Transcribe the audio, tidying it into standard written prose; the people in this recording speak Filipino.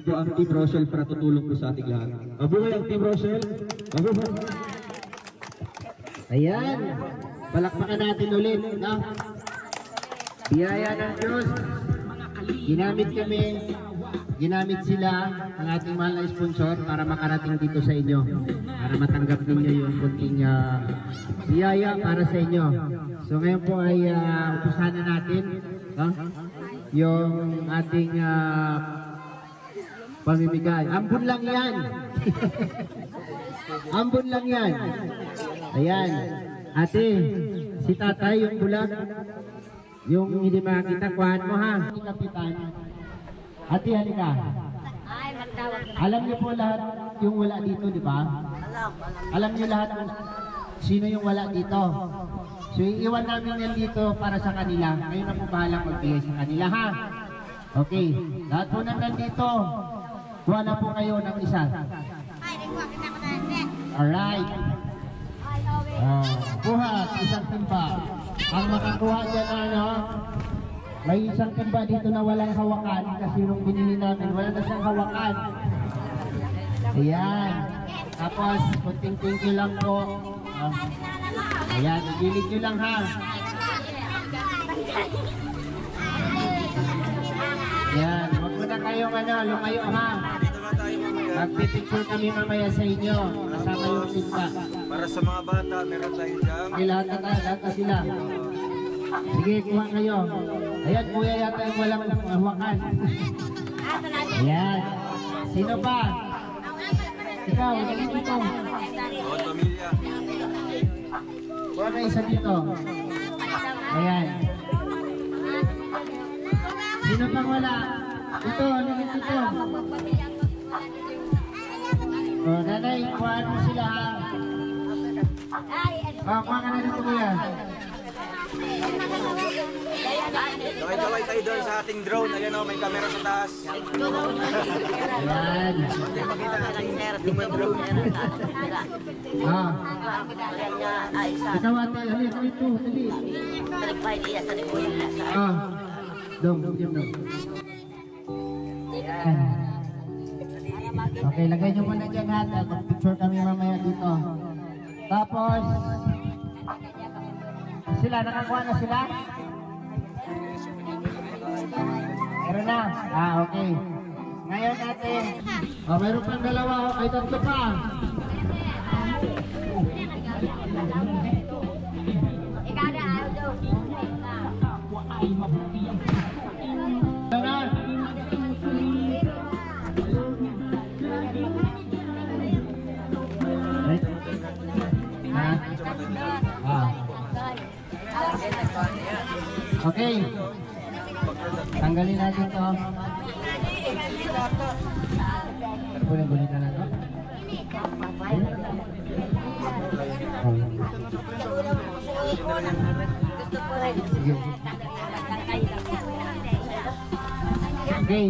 po ang Team Rochelle para tutulong po sa ating lahat. Mabuhay ang Team Rochelle. Mabuhay. Ayan. Palakpakan natin ulit. No? Biyaya ng Diyos. Ginamit sila ang ating mahal na sponsor para makarating dito sa inyo. Para matanggap ninyo yung kunting biyaya para sa inyo. So ngayon po ay utusanan natin yung ating pamimigay. Ambon lang yan. Ambon lang yan. Ayan. Ate, si tatay yung bulag. Yung hindi makakita, kuhaan mo ha. Kapitan. Ate, halika. Alam niyo po lahat yung wala dito, di ba? Alam niyo lahat sino yung wala dito. So, iiwan namin yan dito para sa kanila. Ngayon na po bahalang magbigay sa kanila, ha? Okay. Lahat po nang nandito, kuha na po kayo ng isa. Alright. Buhat, isang timba. Ang makakuha dyan, may isang timba dito na walang hawakan kasi nung binili namin, wala na siyang hawakan. Ayan. Tapos, kunting thank you lang po. Ayan, igilig nyo lang ha. Ayan, huwag mo na kayong lumayo ha. Magpipicture kami mamaya sa inyo. Kasama yung timba. Para sa mga bata, meron tayo dyan. Lahat na sila. Sige, kuha kayo. Ayan, kuya yata yung walang hawakan. Ayan. Sino pa? Ikaw, dito. Buong pamilya. Kuha na isa dito. Ayan. Sino pang wala? Ito, naging ito. O, nanay, kuha mo sila ha. Kuha ka na dito kuya. Kaway tayo doon sa ating drone. Ayan o, may camera sa taas. Ayan. Ikaw ate, halika dito. Dong, diyan dong. Okay, lagay nyo muna dyan ha. Mag-picture kami mamaya dito. Tapos, sila, nakakuha na sila? Meron na? Okay. Ngayon natin. Meron pang dalawa. Ay, tatlo pa. Okay. Tanggalin natin to. Bulit na to. Okay.